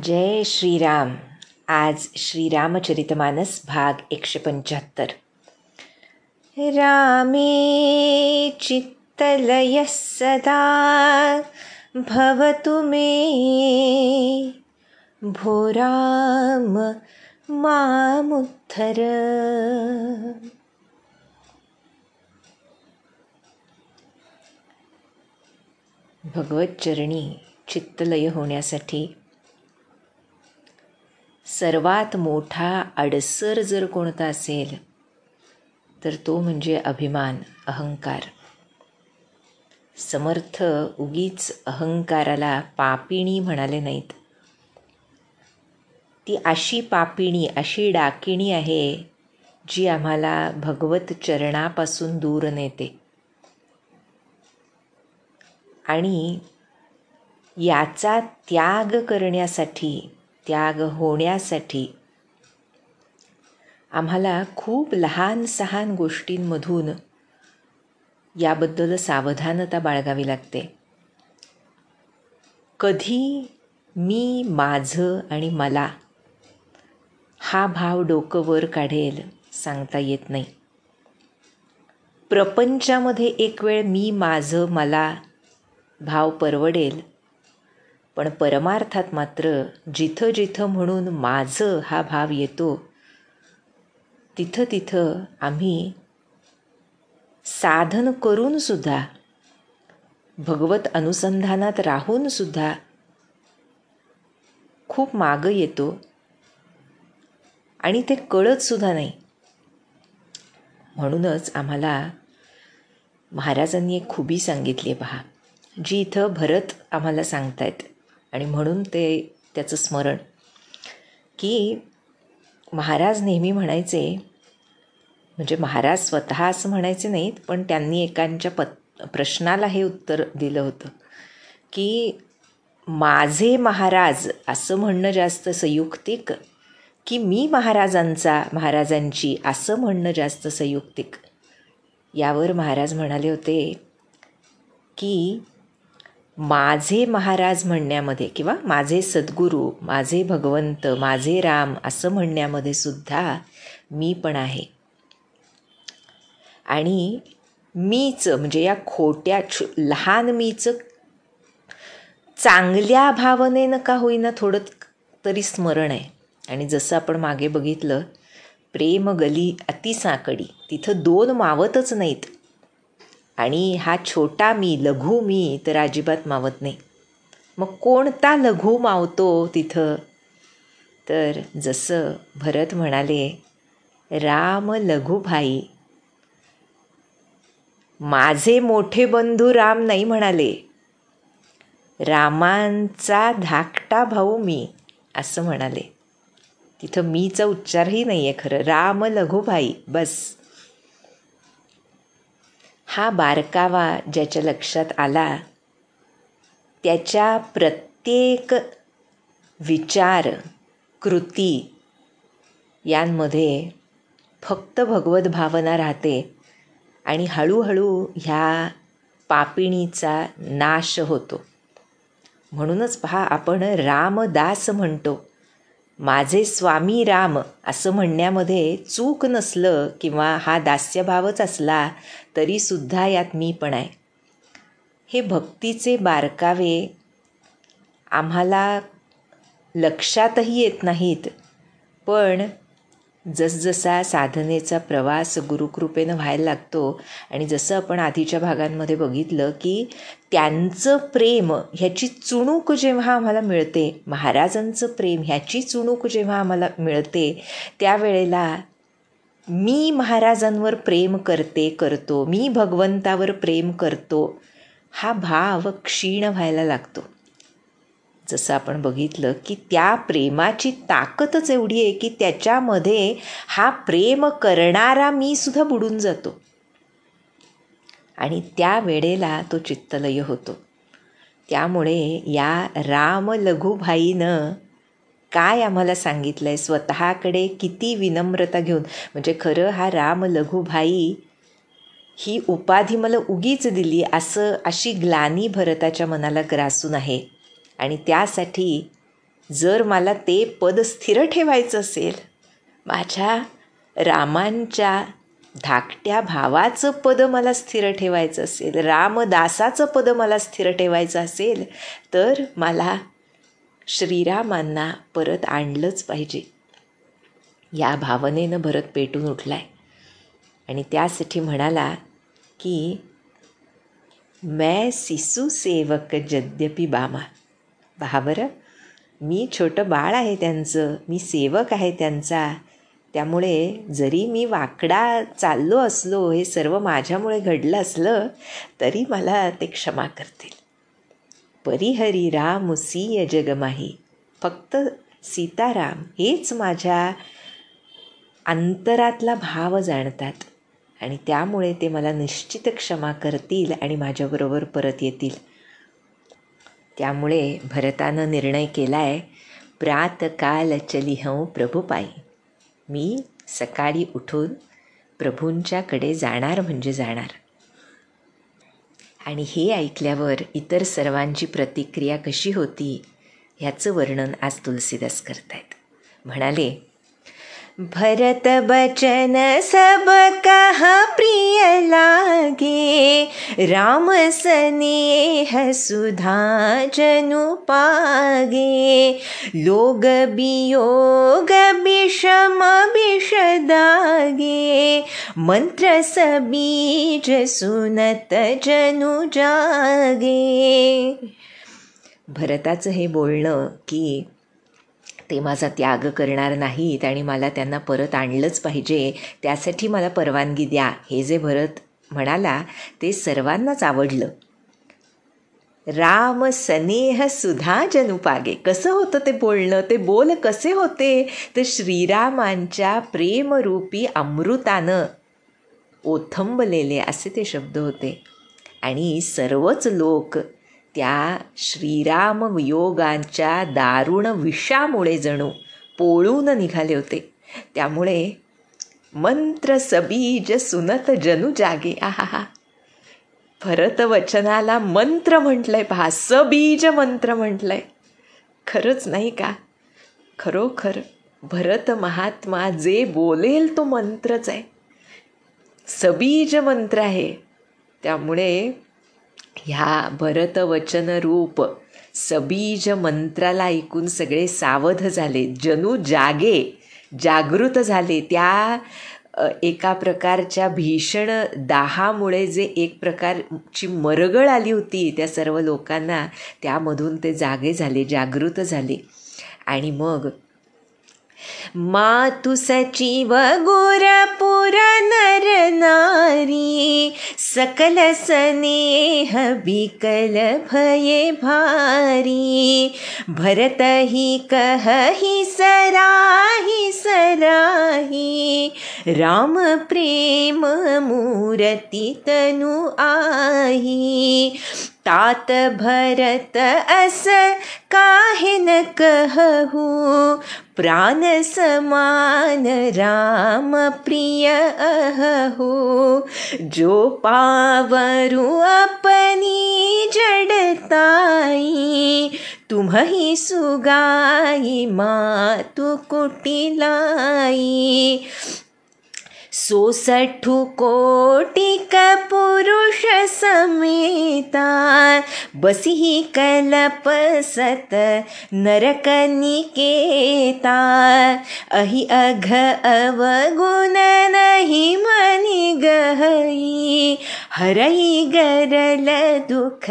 जय श्रीराम. आज श्रीरामचरितमानस भाग 175. रामे चित्तलयः सदा भवतु मे, भो राम मामुद्धर. भगवत चरणी चित्तलय होण्यासाठी सर्वात मोठा अडसर जर कोणता असेल तर तो म्हणजे अभिमान, अहंकार. समर्थ उगीच अहंकाराला पापिणी म्हणाले नाहीत. ती अशी पापिणी, अशी डाकिणी आहे जी आम्हाला भगवत चरणापासून दूर नेते. आणि याचा त्याग करण्यासाठी, त्याग होण्यासाठी आम्हाला खूप लहान सहान गोष्टींमधून याबद्दल सावधानता बाळगावी लागते. कधी मी, माझं आणि मला हा भाव डोकं वर काढेल सांगता येत नाही. प्रपंचामध्ये एक वेळ मी, माझं, मला भाव परवडेल, पण परमार्थात मात्र जिथं जिथं म्हणून माझं हा भाव येतो तिथं तिथं आम्ही साधन करूनसुद्धा, भगवत अनुसंधानात राहूनसुद्धा खूप मागं येतो आणि ते कळतसुद्धा नाही. म्हणूनच आम्हाला महाराजांनी एक खुबी सांगितली आहे पहा, जी इथं भरत आम्हाला सांगतायत. आणि म्हणून त्याचं स्मरण, की महाराज नेहमी म्हणायचे, म्हणजे महाराज स्वतः असं म्हणायचे नाहीत, पण त्यांनी एकांच्या प्रश्नाला हे उत्तर दिलं होतं, की माझे महाराज असं म्हणणं जास्त संयुक्तिक की मी महाराजांची असं म्हणणं जास्त संयुक्तिक. यावर महाराज म्हणाले होते की माझे महाराज म्हणण्यामध्ये किंवा माझे सद्गुरू, माझे भगवंत, माझे राम असं म्हणण्यामध्ये सुद्धा मी पण आहे. आणि मीच म्हणजे या खोट्या लहान मीच चांगल्या भावनेनं का होईना थोडं तरी स्मरण आहे. आणि जसं आपण मागे बघितलं, प्रेम गली अतिसाकडी, तिथं दोन मावतच नाहीत. आणि हा छोटा मी, लघु मी तर अजिबात मावत नाही. मग कोणता लघु मावतो तिथं? तर जसं भरत म्हणाले, राम लघु भाई. माझे मोठे बंधू राम नाही म्हणाले, रामांचा धाकटा भाऊ मी असं म्हणाले. तिथं मीचा उच्चारही नाही आहे खरं. राम लघु भाई बस. हा बारकावा ज्याच्या लक्षात आला, त्याच्या प्रत्येक विचार, कृती यांमध्ये फक्त भगवत भावना राहते. आणि हळूहळू ह्या पापिणीचा नाश होतो. म्हणूनच पहा, आपण रामदास म्हणतो. माझे स्वामी राम असं म्हणण्यामध्ये चूक नसलं किंवा हा दास्यभावच असला तरीसुद्धा यात मी पण आहे. हे भक्तीचे बारकावे आम्हाला लक्षातही येत नाहीत, पण जसजसा साधनेचा प्रवास गुरुकृपेनं व्हायला लागतो आणि जसं आपण आधीच्या भागांमध्ये बघितलं की त्यांचं प्रेम ह्याची चुणूक जेव्हा आम्हाला मिळते, महाराजांचं प्रेम ह्याची चुणूक जेव्हा आम्हाला मिळते, त्यावेळेला मी महाराजांवर प्रेम करतो, मी भगवंतावर प्रेम करतो, हा भाव क्षीण व्हायला लागतो. जसं आपण बघितलं की त्या प्रेमाची ताकदच एवढी आहे की त्याच्यामध्ये हा प्रेम करणारा मी सुद्धा बुडून जातो. आणि त्या वेळेला तो चित्तलय होतो. त्यामुळे या राम लघुभाईनं काय आम्हाला सांगितलं आहे, स्वतःकडे किती विनम्रता घेऊन. म्हणजे खरं हा राम लघुभाई ही उपाधी मला उगीच दिली अशी ग्लानी भरताच्या मनाला ग्रासून आहे. आणि त्यासाठी जर मला ते पद स्थिर ठेवायचं असेल, माझ्या रामांच्या धाकट्या भावाचं पद मला स्थिर ठेवायचं असेल, रामदासाचं पद मला स्थिर ठेवायचं असेल, तर मला श्रीरामांना परत आणलंच पाहिजे. या भावनेनं भरत पेटून उठलाय आणि त्यासाठी म्हणाला की मैं शिशु सेवक यद्यपि बामा. पहा बरं, मी छोटं बाळ आहे त्यांचं, मी सेवक आहे त्यांचा. त्यामुळे जरी मी वाकडा चाललो असलो, हे सर्व माझ्यामुळे घडलं असलं, तरी मला ते क्षमा करतील. परिहरी राम सिय जगमाही. फक्त सीताराम हेच माझ्या अंतरातला भाव जाणतात आणि त्यामुळे ते मला निश्चित क्षमा करतील आणि माझ्याबरोबर परत येतील. त्यामुळे भरतानं निर्णय केला आहे, प्रातकाल चलिहं प्रभू पायी. मी सकाळी उठून प्रभूंच्याकडे जाणार म्हणजे जाणार. आणि हे ऐकल्यावर इतर सर्वांची प्रतिक्रिया कशी होती ह्याचं वर्णन आज तुलसीदास करतायत. म्हणाले, भरत बचन सब कहा प्रिय लागे, राम स्नेह सुधा जनु पागे, लोग वियोग विषम विषदागे, मंत्र सबीज सुनत जनु जागे. भरताचं हे बोलणं की ते माझा त्याग करणार नाहीत आणि मला त्यांना परत आणलंच पाहिजे, त्यासाठी मला परवानगी द्या, हे जे भरत म्हणाला ते सर्वांनाच आवडलं. राम स्नेह सुधा जनुपागे, कसं होतं ते बोलणं, ते बोल कसे होते, तर श्रीरामांच्या प्रेमरूपी अमृतानं ओथंबलेले असे ते शब्द होते. आणि सर्वच लोक त्या श्रीराम वियोगांच्या दारुण विषामुळे जणू पोळून निघाले होते. त्यामुळे मंत्र सबीज सुनत जनु जागे. आहा, भरत वचनाला मंत्र म्हटलंय पहा, सबीज मंत्र म्हटलंय. खरंच नाही का? खरोखर भरत महात्मा जे बोलेल तो मंत्रच आहे, सबीज मंत्र आहे. त्यामुळे ह्या भरत वचन रूप सबीज मंत्राला ऐकून सगळे सावध झाले, जणू जागे, जागृत झाले. त्या एका प्रकारच्या भीषण दाहामुळे जे एक प्रकारची मरगळ आली होती त्या सर्व लोकांना, त्यामधून ते जागे झाले, जागृत झाले. आणि मग मातु सचिव गुरपुर नर नारी, सकल स्नेह विकल भये भारी, भरत ही कहहि सराही सराही, राम प्रेम मूरति तनु आही, तात भरत अस काहे न कहू, प्राण समान राम प्रिय अहू, जो पावरु अपनी जड़ताई, तुम्हि सुगाई मातु कुटिलाई, 66 कोटिक पुरुष समेता, बसिहि कलप सत नरक निकेता, अहि अघ अवगुण नहि मनि गहई, हरई गरल दुख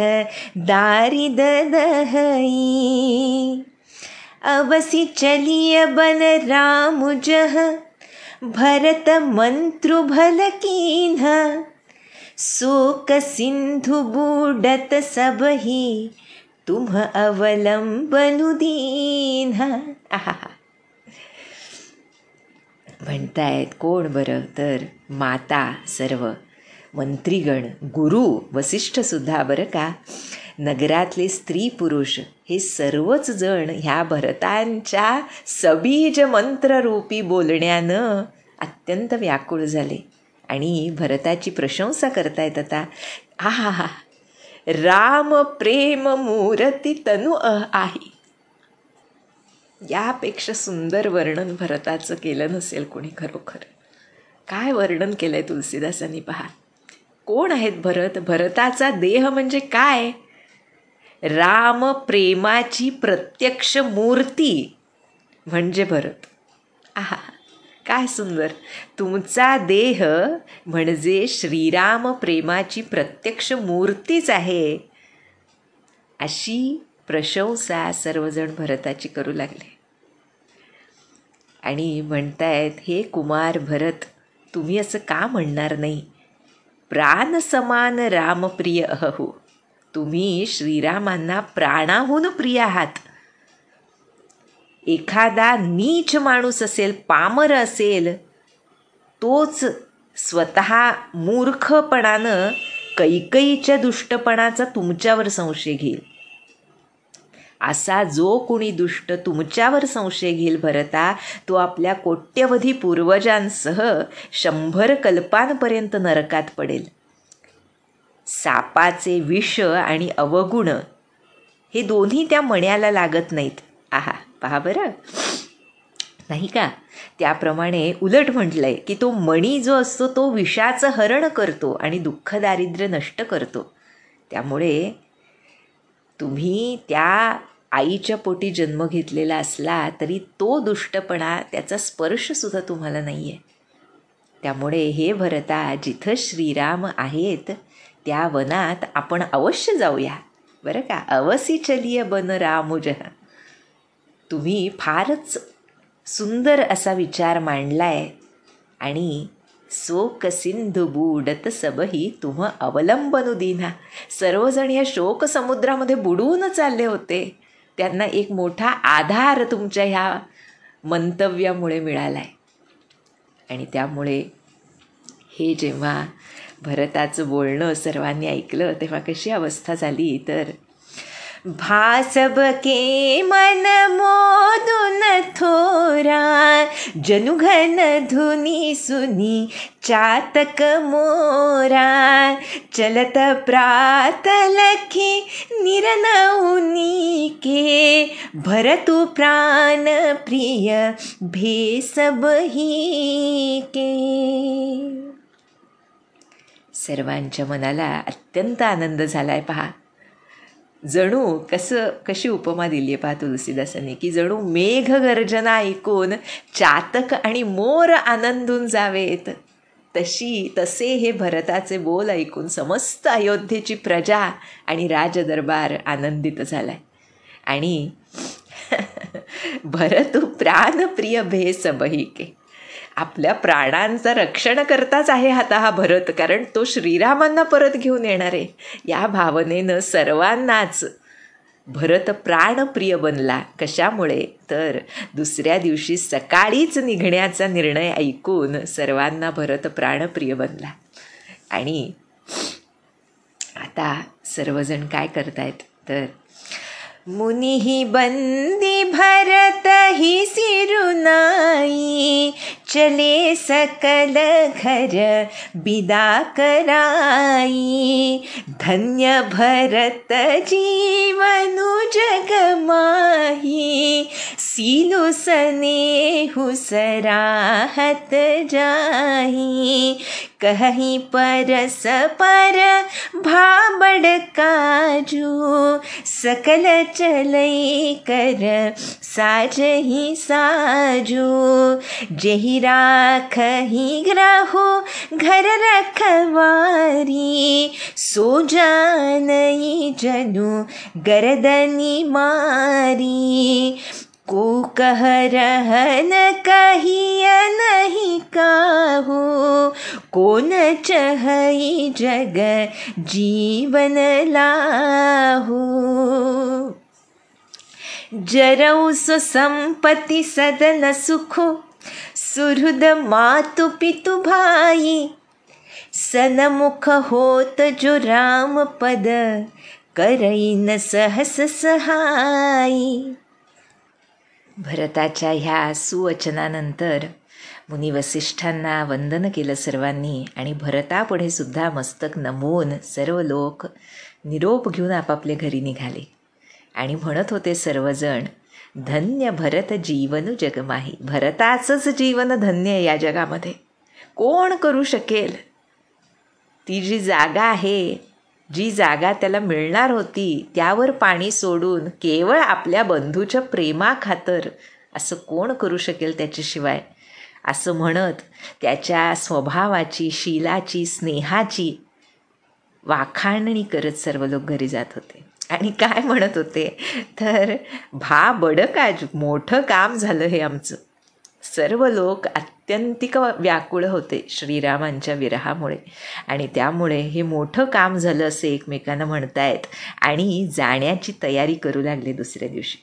दारिद दहई, अवसि चलिय बन राम जह, भरत मंत्रु भल कीन्हा, शोक सिंधु बूडत सबही, तुम अवलंबनु दीन्हा. म्हणतायत कोण बरं, तर माता, सर्व मंत्रीगण, गुरु वसिष्ठसुद्धा बरं का, नगरातले स्त्री पुरुष हे सर्वच जण ह्या भरतांच्या सबीज मंत्ररूपी बोलण्यानं अत्यंत व्याकुळ झाले आणि भरताची प्रशंसा करतायत. आता आहा, राम प्रेम मूरती तनु आहे. यापेक्षा सुंदर वर्णन भरताचं केलं नसेल कोणी खरोखर. काय वर्णन केलंय तुलसीदासांनी पहा. कोण आहेत भरत? भरताचा देह म्हणजे काय? राम प्रेमाची प्रत्यक्ष मूर्ती म्हणजे भरत. आहा, काय सुंदर. तुमचा देह म्हणजे श्रीराम प्रेमाची प्रत्यक्ष मूर्तीच आहे, अशी प्रशंसा सर्वजण भरताची करू लागले. आणि म्हणतायत, हे कुमार भरत, तुम्ही असं का म्हणणार नाही? प्राण समान रामप्रिय अहो. तुम्ही श्रीरामांना प्राणाहून प्रिय आहात. एखादा नीच माणूस असेल, पामर असेल, तोच स्वतः मूर्खपणानं कैकेयीच्या दुष्टपणाचा तुमच्यावर संशय घेईल. असा जो कोणी दुष्ट तुमच्यावर संशय घेईल भरता, तो आपल्या कोट्यवधी पूर्वजांसह 100 कल्पांपर्यंत नरकात पडेल. सापाचे विष आणि अवगुण हे दोन्ही त्या मण्याला लागत नाहीत. आहा, पहा बरं, नाही का? त्याप्रमाणे उलट म्हटलंय की तो मणी जो असतो तो विषाचं हरण करतो आणि दुःख दारिद्र्य नष्ट करतो. त्यामुळे तुम्ही त्या आईच्या पोटी जन्म घेतलेला असला तरी तो दुष्टपणा, त्याचा स्पर्शसुद्धा तुम्हाला नाही आहे. त्यामुळे हे भरता, जिथं श्रीराम आहेत त्या वनात आपण अवश्य जाऊया बरं का. अवसी चलिय बन रामुजह. तुम्ही फारच सुंदर असा विचार मांडलाय. आणि शोक सिंधू बुडत सबही तुम अवलंबनु दीना. सर्वजण या शोक समुद्रामध्ये बुडून चालले होते. त्यांना एक मोठा आधार तुमच्या ह्या मंतव्यामुळे मिळालाय. आणि त्यामुळे हे जेव्हा भरताचं बोलणं सर्वांनी ऐकलं तेव्हा कशी अवस्था झाली तर, भासब के मन मोदुन थोरा, जनुघन धुनी सुनी चातक मोरा, चलत प्रात लखी निरनौनी के, भरतु प्राण प्रिय भेसबही के. सर्वांच्या मनाला अत्यंत आनंद झालाय पहा. जणू कशी उपमा दिली आहे पहा तुलसीदासांनी, की जणू मेघगर्जना ऐकून चातक आणि मोर आनंदून जावेत, तसे हे भरताचे बोल ऐकून समस्त अयोध्येची प्रजा आणि राजदरबार आनंदित झालाय. आणि भरतु प्राणप्रिय भेस बहिके. आपल्या प्राणांचं रक्षण करताच आहे आता हा भरत, कारण तो श्रीरामांना परत घेऊन येणार आहे. या भावनेनं सर्वांनाच भरत प्राणप्रिय बनला. कशामुळे तर दुसऱ्या दिवशी सकाळीच निघण्याचा निर्णय ऐकून सर्वांना भरत प्राणप्रिय बनला. आणि आता सर्वजण काय करतायत तर, मुनिहि बंदी भरत ही सिरुनाई, चले सकल घर बिदा कराई, धन्य भरत जीवनु जग माही, सीलु स्नेहु सराहत जाही, कहीं परस पर भाबड़ काजू, सकल चलई कर साजही साजू, जेहि राखही ग्रहो घर रखवारी, सो जानई जनु गर्दनी मारी, को कह रहन कहिय नहीं काहू, कौन चहई जग जीवन लाहू, जरऊ सो संपत्ति सदन सुखो, सुहृद मातु पितु भाई, सनमुख होत जो राम पद, करई न सहस सहाई. भरताच्या ह्या सुवचनानंतर मुनी वसिष्ठांना वंदन केलं सर्वांनी. आणि भरतापुढे सुद्धा मस्तक नमवून सर्व लोक निरोप घेऊन आपापल्या घरी निघाले. आणि म्हणत होते सर्वजण, धन्य भरत जीवन जगमाही. भरताचंच जीवन धन्य आहे या जगामध्ये. कोण करू शकेल? ती जी जागा आहे, जी जागा त्याला मिळणार होती, त्यावर पाणी सोडून केवळ आपल्या बंधूच्या प्रेमाखातर असं कोण करू शकेल त्याच्याशिवाय, असं म्हणत त्याच्या स्वभावाची, शीलाची, स्नेहाची वाखाणणी करत सर्व लोक घरी जात होते. आणि काय म्हणत होते तर, भा बडं काज, मोठं काम झालं हे आमचं. सर्व लोक अत्यंतिक व्याकुळ होते श्रीरामांच्या विरहामुळे, आणि त्यामुळे हे मोठं काम झालं असे एकमेकांना म्हणतायत आणि जाण्याची तयारी करू लागले दुसऱ्या दिवशी.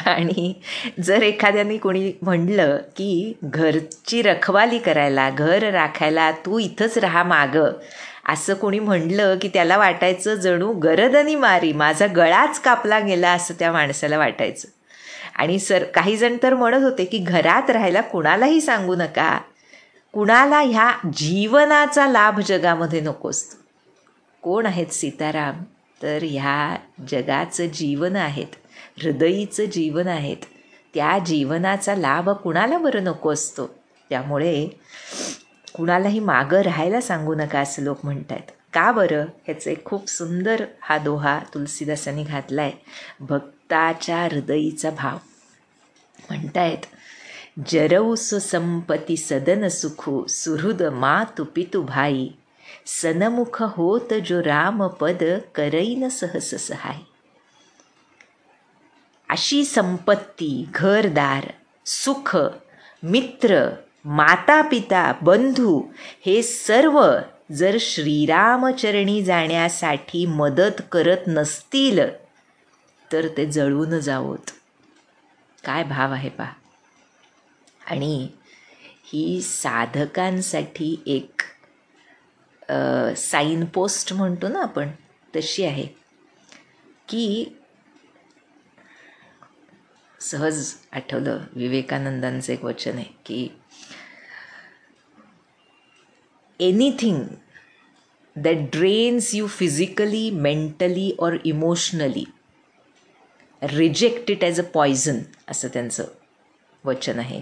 आणि जर एखाद्याने कोणी म्हणलं की घरची रखवाली करायला, घर राखायला तू इथंच राहा मागं, असं कोणी म्हणलं की त्याला वाटायचं जणू गरदनी मारी, माझा गळाच कापला गेला असं त्या माणसाला वाटायचं. आणि काही जण तर म्हणत होते की घरात राहायला कुणालाही सांगू नका, कुणाला ह्या जीवनाचा लाभ जगामध्ये नको असतो. कोण आहेत सीताराम? तर ह्या जगाचं जीवन आहेत, हृदयीचं जीवन आहेत. त्या जीवनाचा लाभ कुणाला बरं नको असतो. त्यामुळे कुणालाही मागं राहायला सांगू नका असं लोक म्हणत आहेत. का बरं? ह्याचं एक खूप सुंदर हा दोहा तुलसीदासांनी घातला आहे. भक्ताच्या हृदयीचा भाव म्हणतायत, जरऊ संपती सदन सुखू, सुहृद मातु पितु भाई, सनमुख होत जो रामपद, करईन सहस सहाय. अशी संपत्ती, घरदार, सुख, मित्र, माता पिता, बंधू हे सर्व जर श्रीरामचरणी जाण्यासाठी मदत करत नसतील तर ते जळून जावोत. काय भाव आहे पहा. आणि ही साधकांसाठी एक साईन पोस्ट म्हणतो ना आपण, तशी आहे की सहज आठवलं विवेकानंदांचं एक वचन आहे की anything that drains you physically, mentally or emotionally, reject it as a poison, असं त्यांचं वचन आहे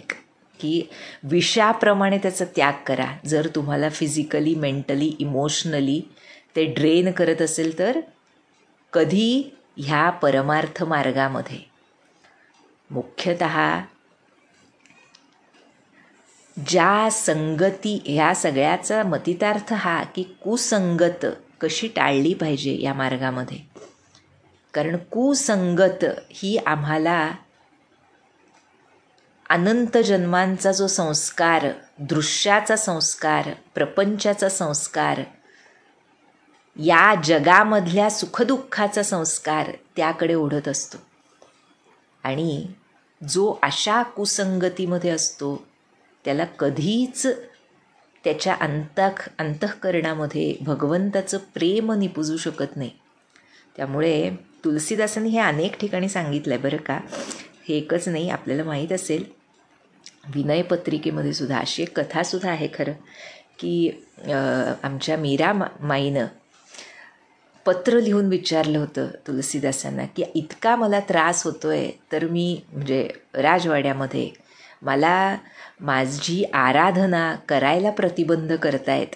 की विषाप्रमाणे त्याचा त्याग करा. जर तुम्हाला फिजिकली, मेंटली, इमोशनली ते ड्रेन करत असेल तर कधी ह्या परमार्थ मार्गामध्ये मुख्यतः ज्या संगती, ह्या सगळ्याचा मतितार्थ हा की कुसंगत कशी टाळली पाहिजे या मार्गामध्ये. कारण कुसंगत ही आम्हाला अनंत जन्मांचा जो संस्कार, दृश्याचा संस्कार, प्रपंचाचा संस्कार, या जगामधल्या सुखदुःखाचा संस्कार त्याकडे ओढत असतो. आणि जो अशा कुसंगतीमध्ये असतो त्याला कधीच त्याच्या अंतःकरणामध्ये भगवंताचं प्रेम निपुजू शकत नाही. त्यामुळे तुलसीदासांनी हे अनेक ठिकाणी सांगितलं आहे बरं का. हे एकच नाही, आपल्याला माहीत असेल विनयपत्रिकेमध्ये सुद्धा अशी एक कथासुद्धा आहे खरं की आमच्या मीरा माईनं पत्र लिहून विचारलं होतं तुलसीदासांना की इतका मला त्रास होतो आहे तर मी म्हणजे राजवाड्यामध्ये मला माझी आराधना करायला प्रतिबंध करतायत,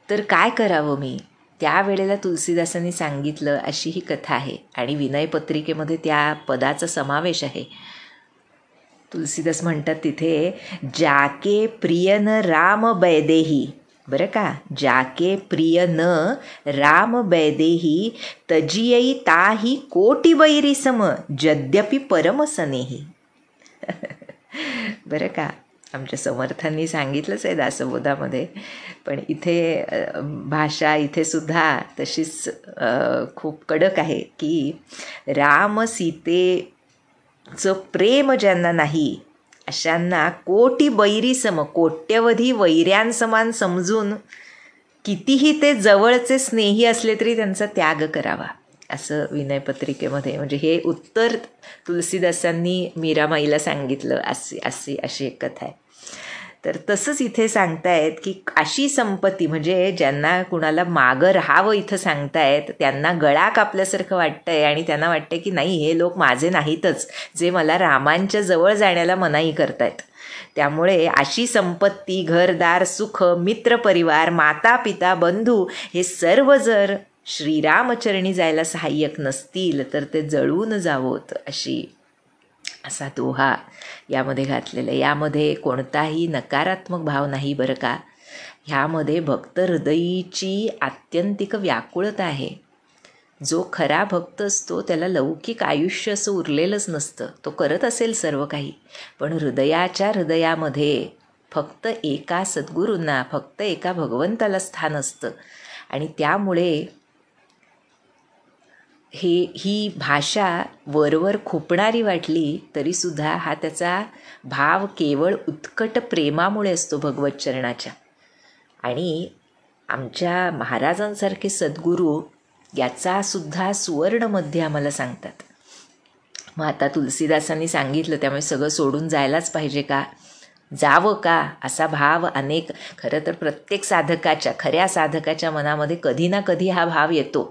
तर काय करावं मी. त्यावेळेला तुलसीदासांनी सांगितलं, अशी ही कथा आहे आणि विनयपत्रिकेमध्ये त्या पदाचा समावेश आहे. तुलसीदास म्हणतात तिथे, जाके प्रिय न राम बैदेही, बरं का, जाके प्रिय न राम बैदेही, तजियई ताही कोटी बैरी सम, यद्यपि परम सनेही. बरं का, आमच्या समर्थांनी सांगितलंच आहे दासबोधामध्ये, पण इथे भाषा इथे सुद्धा तशीच खूप कडक आहे की राम सीतेचं प्रेम ज्यांना नाही अशांना कोटी बैरी सम, कोट्यवधी वैऱ्यांसमान समजून कितीही ते जवळचे स्नेही असले तरी त्यांचा त्याग करावा, असं विनयपत्रिकेमध्ये. म्हणजे हे उत्तर तुलसीदासांनी मीरामाईला सांगितलं, अशी एक कथा आहे. तर तसंच इथे सांगतायत की अशी संपत्ती, म्हणजे ज्यांना कुणाला मागं राहावं इथं सांगतायत, त्यांना गळा कापल्यासारखं वाटतंय आणि त्यांना वाटतंय की नाही, हे लोक माझे नाहीतच जे मला रामांच्या जवळ जाण्याला मनाई करतायत. त्यामुळे अशी संपत्ती, घरदार, सुख, मित्रपरिवार, माता पिता, बंधू हे सर्व जर श्रीरामचरणी जायला सहाय्यक नसतील तर ते जळून जावोत, असा दोहा यामध्ये घातलेला आहे. यामध्ये कोणताही नकारात्मक भाव नाही बरं का. ह्यामध्ये भक्त हृदयीची आत्यंतिक व्याकुळता आहे. जो खरा भक्त असतो त्याला लौकिक आयुष्य असं उरलेलंच नसतं. तो करत असेल सर्व काही, पण हृदयामध्ये फक्त एका सद्गुरूंना, फक्त एका भगवंताला स्थान असतं. आणि त्यामुळे ही भाषा वरवर खुपणारी वाटली तरीसुद्धा हा त्याचा भाव केवळ उत्कट प्रेमामुळे असतो भगवत चरणाच्या. आणि आमच्या महाराजांसारखे सद्गुरू याचा सुद्धा सुवर्णमध्ये आम्हाला सांगतात. मग आता तुलसीदासांनी सांगितलं त्यामुळे सगळं सोडून जायलाच पाहिजे का, जावं का, असा भाव खरं तर प्रत्येक खऱ्या साधकाच्या मनामध्ये कधी ना कधी हा भाव येतो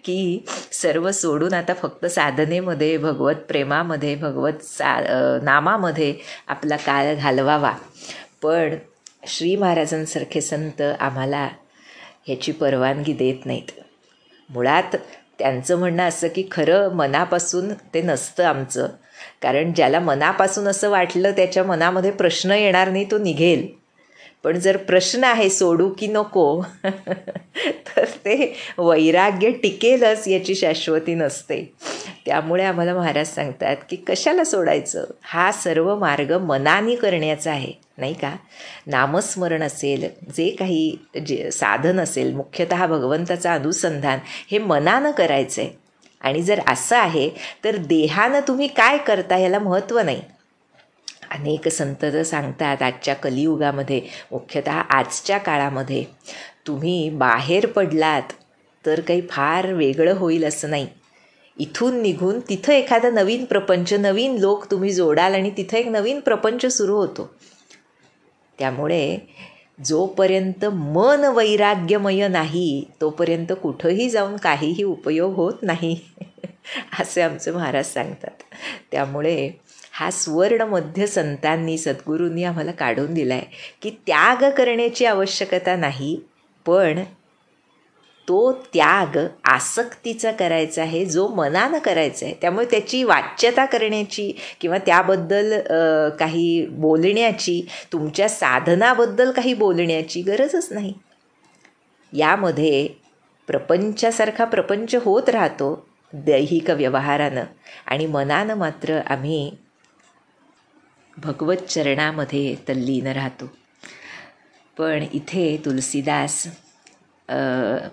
की सर्व सोडून आता फक्त साधनेमध्ये, भगवत प्रेमामध्ये, नामामध्ये आपला काळ घालवावा. पण श्री महाराजांसारखे संत आम्हाला ह्याची परवानगी देत नाहीत. मुळात त्यांचं म्हणणं असं की खरं मनापासून ते नसतं आमचं, कारण ज्याला मनापासून असं वाटलं त्याच्या मनामध्ये प्रश्न येणार नाही, तो निघेल. पण जर प्रश्न आहे सोडू की नको तर ते वैराग्य टिकेलच याची शाश्वती नसते. त्यामुळे आम्हाला महाराज सांगतात की कशाला सोडायचं, हा सर्व मार्ग मनाने करण्याचा आहे, नाही का. नामस्मरण असेल, जे काही साधन असेल, मुख्यतः भगवंताचं अनुसंधान हे मनानं करायचं आहे. आणि जर असं आहे तर देहानं तुम्ही काय करता याला महत्त्व नाही. अनेक संत सांगतात आजच्या कलियुगामध्ये, मुख्यतः आजच्या काळामध्ये, तुम्ही बाहेर पडलात तर काही फार वेगळं होईल असं नाही. इथून निघून तिथं एखादा नवीन प्रपंच, नवीन लोक तुम्ही जोडाल आणि तिथं एक नवीन प्रपंच सुरू होतो. त्यामुळे जोपर्यंत मन वैराग्यमय नाही तोपर्यंत कुठंही जाऊन काहीही उपयोग होत नाही असे आमचे महाराज सांगतात. त्यामुळे हा सुवर्ण मध्य संतांनी, सद्गुरूंनी आम्हाला काढून दिला आहे की त्याग करण्याची आवश्यकता नाही, पण तो त्याग आसक्तीचा करायचा आहे, जो मनानं करायचा आहे. त्यामुळे त्याची वाच्यता करण्याची किंवा त्याबद्दल काही बोलण्याची, तुमच्या साधनाबद्दल काही बोलण्याची गरजच नाही. यामध्ये प्रपंचासारखा प्रपंच होत राहतो दैहिक व्यवहारानं, आणि मनानं मात्र आम्ही भगवत चरणामध्ये तल्लीन राहतो. पण इथे तुलसीदास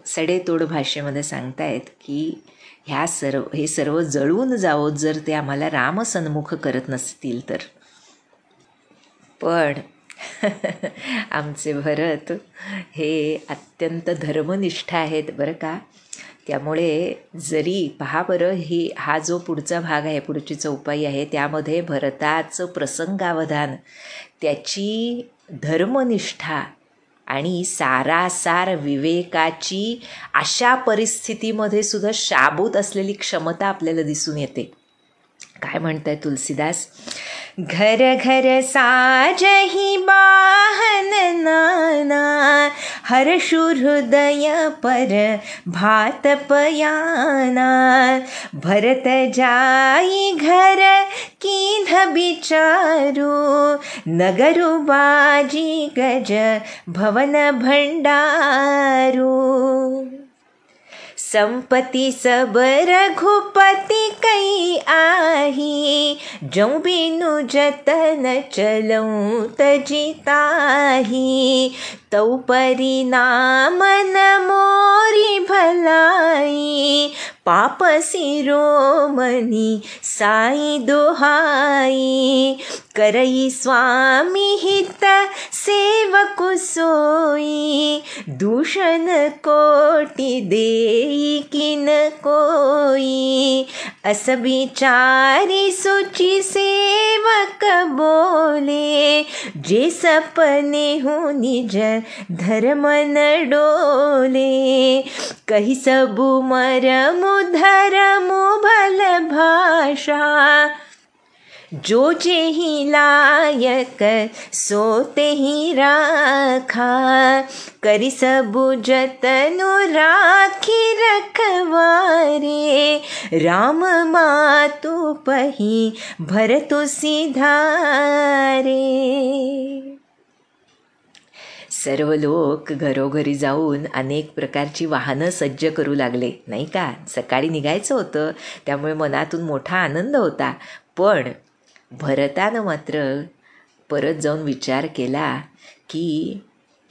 सडेतोड भाषेमध्ये सांगतायत की हे सर्व जळून जावोत जर ते आम्हाला रामसन्मुख करत नसतील तर. पण आमचे भरत हे अत्यंत धर्मनिष्ठ आहेत बरं का. त्यामुळे जरी पहा बरं, हा जो पुढचा भाग आहे, पुढची चौपाई आहे, त्यामध्ये भरताचं प्रसंगावधान, त्याची धर्मनिष्ठा आणि सारासार विवेकाची अशा परिस्थितीमध्ये सुद्धा शाबूत असलेली क्षमता आपल्याला दिसून येते. काय म्हणताय तुलसीदास, घर घर साजही बाहन नाना, हर्षु हृदय पर भात पयाना, भरत जाई घर कीध बिचारू, नगरु बाजी गज भवन भंडारू, संपत्ति सब रघुपति कई आही, जौं बिनु जतन चलऊं तजिताही, तौ परिणाम न मोरी भलाई, पाप शिरोमणि साई दोहाई, करई स्वामी हित सेवकु सोई, दूषण कोटि देई किन कोई, अस बिचारी सुचि सेवक सेवक बोले, जे सपने हो निज धर्म न डोले, कही सबु मरमु धरमु भल भाषा, जो जेहि लायक सो तेहि राखा, करि सबु जतनु राखी रखवारे, राम मातु पही भरतु सिधारे. सर्व लोक घरोघरी जाऊन अनेक प्रकारची वाहनं सज्ज करू लागले, नाही का. सकाळी निघायचं होतं, त्यामुळे मनातून मोठा आनंद होता. पण भरतानं मात्र परत जाऊन विचार केला की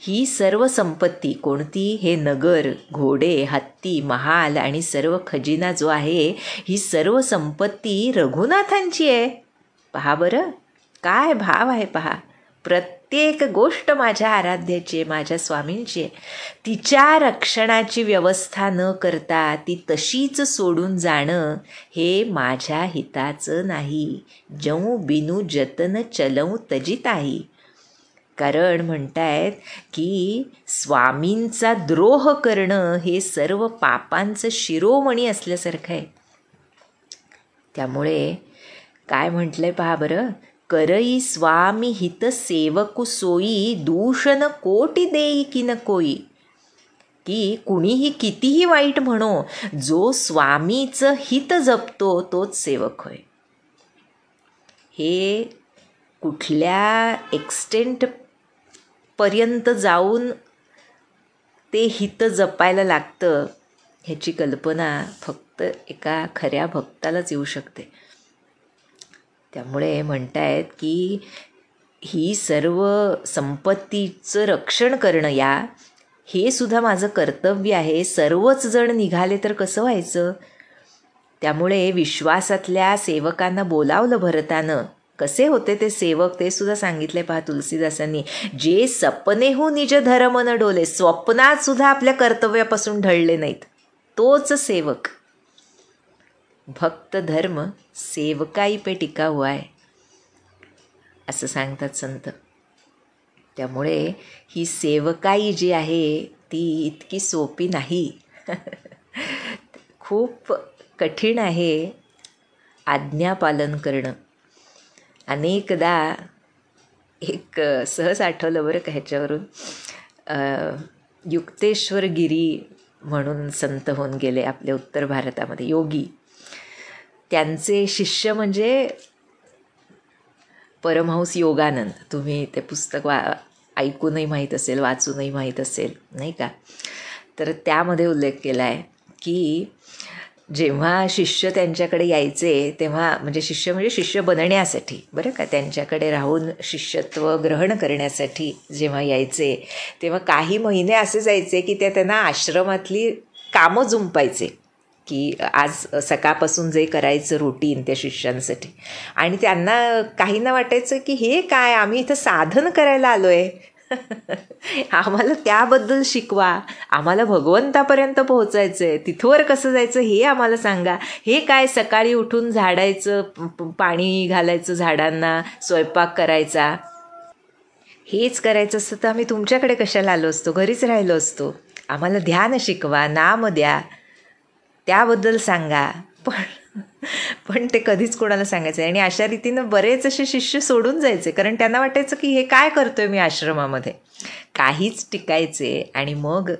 ही सर्व संपत्ती कोणती, हे नगर, घोडे, हत्ती, महाल आणि सर्व खजिना जो आहे, ही सर्व संपत्ती रघुनाथांची आहे. पहा बरं, काय भाव आहे पहा. प्रत्येक गोष्ट माझ्या आराध्याची आहे, माझ्या स्वामींची आहे. तिच्या रक्षणाची व्यवस्था न करता ती तशीच सोडून जाणं हे माझ्या हिताचं नाही. जऊ बिनू जतन चलऊ तजिताही. कारण म्हणतायत की स्वामींचा द्रोह करणं हे सर्व पापांचं शिरोमणी असल्यासारखं आहे. त्यामुळे काय म्हटलंय पहा बरं, करई स्वामी हित सेवकु सोयी, दूषण कोटी देई की न कोई. की कुणीही कितीही वाईट म्हणो, जो स्वामीचं हित जपतो तोच सेवक होय. हे कुठल्या एक्सटेंट पर्यंत जाऊन ते हित जपायला लागतं ह्याची कल्पना फक्त एका खऱ्या भक्तालाच येऊ शकते. त्यामुळे म्हणतायत की ही सर्व संपत्तीचं रक्षण करणं हे सुद्धा माझं कर्तव्य आहे. सर्वच जण निघाले तर कसं व्हायचं. त्यामुळे विश्वासातल्या सेवकांना बोलावलं भरतानं. कसे होते ते सेवक ते सुद्धा सांगितले पहा तुलसीदासांनी. जे सपने हो निज धर्म न डोले, स्वप्नात सुद्धा आपल्या कर्तव्यापासून ढळले नाहीत, तोच सेवक. भक्त धर्म सेवकाई पे टिका हुआ है असं सांगतात संत. त्यामुळे ही सेवकाई जी आहे ती इतकी सोपी नाही. खूप कठीण आहे आज्ञापालन करणं. अनेकदा एक सहज आठवलं बरं का ह्याच्यावरून, युक्तेश्वर गिरी म्हणून संत होऊन गेले आपल्या उत्तर भारतामध्ये, योगी. त्यांचे शिष्य म्हणजे परमहंस योगानंद. तुम्ही ते पुस्तक ऐकूनही माहीत असेल, वाचूनही माहीत असेल, नाही का. तर त्यामध्ये उल्लेख केला आहे की जेव्हा शिष्य त्यांच्याकडे यायचे तेव्हा, म्हणजे शिष्य बनण्यासाठी बरं का, त्यांच्याकडे राहून शिष्यत्व ग्रहण करण्यासाठी जेव्हा यायचे तेव्हा काही महिने असे जायचे की त्यांना आश्रमातली कामं जुंपायचे की आज सकाळपासून जे करायचं रुटीन त्या शिष्यांसाठी. आणि त्यांना काहींना वाटायचं की हे काय, आम्ही इथं साधन करायला आलो आहे, आम्हाला त्याबद्दल शिकवा, आम्हाला भगवंतापर्यंत पोहोचायचं आहे, तिथवर कसं जायचं हे आम्हाला सांगा. हे काय सकाळी उठून झाडायचं, पाणी घालायचं झाडांना, स्वयंपाक करायचा, हेच करायचं असतं तर आम्ही तुमच्याकडे कशाला आलो असतो, घरीच राहिलो असतो. आम्हाला ध्यान शिकवा, नाम द्या, त्याबद्दल सांगा. पण ते कधीच कोणाला सांगायचं. आणि अशा रीतीनं बरेच असे शिष्य सोडून जायचे, कारण त्यांना वाटायचं की हे काय करतोय मी आश्रमामध्ये. काहीच टिकायचे. आणि मग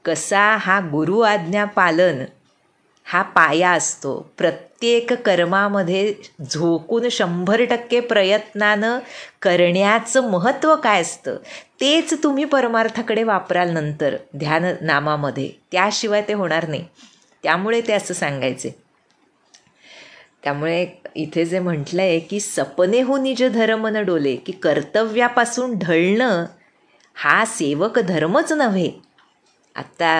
कसा हा गुरु आज्ञा पालन हा पाया असतो. प्रत्येक कर्मामध्ये झोकून 100% प्रयत्नानं करण्याचं महत्त्व काय असतं तेच तुम्ही परमार्थाकडे वापराल नंतर ध्यान नामामध्ये, त्याशिवाय ते होणार नाही. त्यामुळे ते असं सांगायचे. त्यामुळे इथे जे म्हटलं आहे की सपने हो निज धर्म न डोले, की कर्तव्यापासून ढळणं हा सेवक धर्मच नव्हे. आत्ता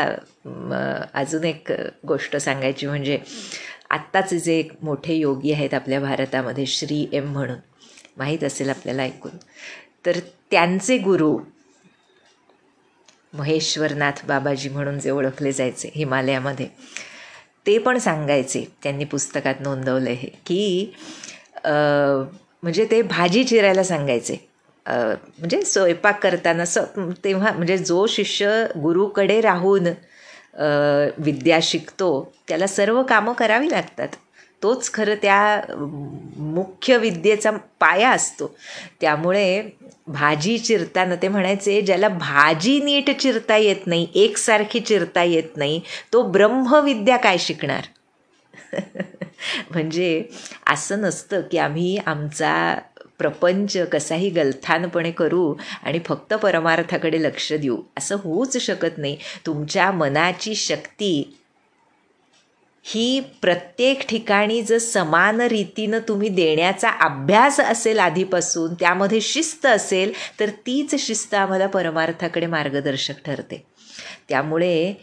अजून एक गोष्ट सांगायची म्हणजे, आत्ताचे जे मोठे योगी आहेत आपल्या भारतामध्ये, श्री एम म्हणून, माहीत असेल आपल्याला ऐकून. तर त्यांचे गुरु महेश्वरनाथ बाबाजी म्हणून जे ओळखले जायचे हिमालयामध्ये, ते पण सांगायचे, त्यांनी पुस्तकात नोंदवलं आहे की म्हणजे ते भाजी चिरायला सांगायचे. म्हणजे स्वयंपाक करताना तेव्हा म्हणजे जो शिष्य गुरुकडे राहून विद्या शिकतो त्याला सर्व कामं करावी लागतात. तोच खरं त्या मुख्य विद्येचा पाया असतो. त्यामुळे भाजी चिरताना ते म्हणायचे, ज्याला भाजी नीट चिरता येत नाही, एकसारखी चिरता येत नाही, तो ब्रह्मविद्या काय शिकणार. म्हणजे असं नसतं की आम्ही आमचा प्रपंच कसाही गलथानपणे करू आणि फक्त परमार्थाकडे लक्ष देऊ, असं होऊच शकत नाही. तुमच्या मनाची शक्ती ही प्रत्येक ठिकाणी जर समान रीतीनं तुम्ही देण्याचा अभ्यास असेल आधीपासून, त्यामध्ये शिस्त असेल, तर तीच शिस्त आम्हाला परमार्थाकडे मार्गदर्शक ठरते. त्यामुळे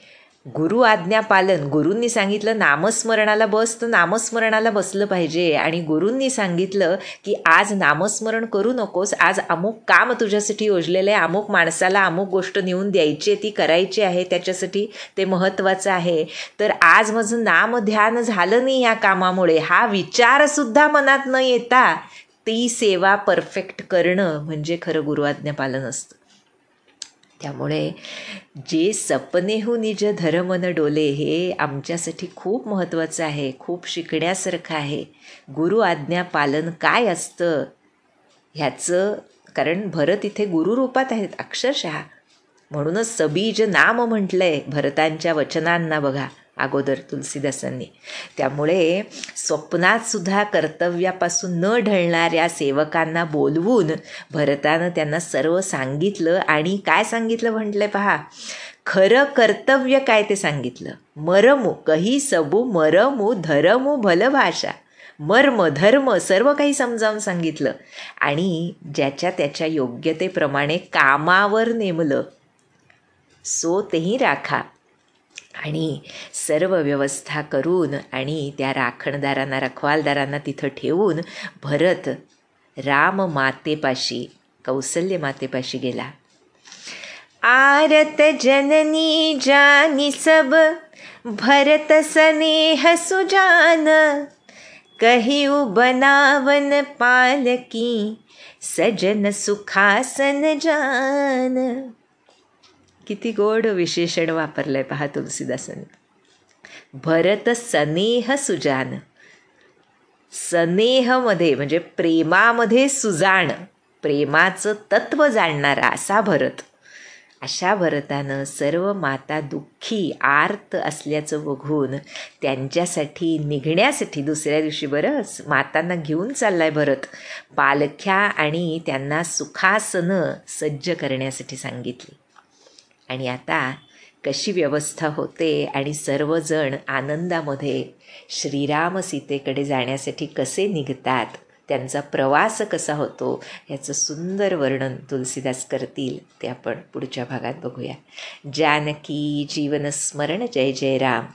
गुरु आज्ञा पालन, गुरूंनी सांगितलं नामस्मरणाला बस, तर नामस्मरणाला बसलं पाहिजे. आणि गुरूंनी सांगितलं की आज नामस्मरण करू नकोस, आज अमुक काम तुझ्यासाठी योजलेलं आहे, अमुक माणसाला अमुक गोष्ट नेऊन द्यायची आहे, ती करायची आहे, त्याच्यासाठी ते महत्त्वाचं आहे, तर आज माझं नामध्यान झालं नाही या कामामुळे, हा विचारसुद्धा मनात न येता ती सेवा परफेक्ट करणं म्हणजे खरं गुरुआज्ञा पालन असतं. त्यामुळे जे सपने हो निज धर्म न डोले हे आमच्यासाठी खूप महत्त्वाचं आहे, खूप शिकण्यासारखं आहे. गुरु आज्ञा पालन काय असतं ह्याचं, कारण भरत इथे गुरुरूपात आहेत अक्षरशः. म्हणूनच सबीज नाम म्हटलंय भरतांच्या वचनांना बघा अगोदर तुलसीदासांनी. त्यामुळे स्वप्नात सुद्धा कर्तव्यापासून न ढळणाऱ्या सेवकांना बोलवून भरतानं त्यांना सर्व सांगितलं. आणि काय सांगितलं म्हटलंय पहा, खरं कर्तव्य काय ते सांगितलं. मरमू कही सबू मरमू धरमू भलभाषा, मर्म धर्म सर्व काही समजावून सांगितलं. आणि ज्याच्या त्याच्या योग्यतेप्रमाणे कामावर नेमलं सो तेही राखा. आणि सर्व व्यवस्था करून आणि त्या राखणदारांना रखवालदारांना तिथं ठेवून भरत राम मातेपाशी, कौसल्य मातेपाशी गेला. आरत जननी जानी सब भरत स्नेह सुजान, कहिउ बनावन पालकी सजन सुखासन जान. किती गोड विशेषण वापरलंय पहा तुलसीदासांनी. भरत स्नेह सुजान, स्नेहमध्ये म्हणजे प्रेमामध्ये सुजाण, प्रेमाचं तत्व जाणणारा असा भरत. अशा भरतानं सर्व माता दुःखी आर्त असल्याचं बघून त्यांच्यासाठी निघण्यासाठी दुसऱ्या दिवशी बरंच मातांना घेऊन चाललाय भरत, पालख्या आणि त्यांना सुखासनं सज्ज करण्यासाठी सांगितली. आणि आता कशी व्यवस्था होते आणि सर्वजण आनंदामध्ये श्रीराम सीतेकडे जाण्यासाठी कसे निघतात, त्यांचा प्रवास कसा होतो याचं सुंदर वर्णन तुलसीदास करतील. ते आपण पुढच्या भागात बघूया. जानकी जीवन स्मरण जय जय राम.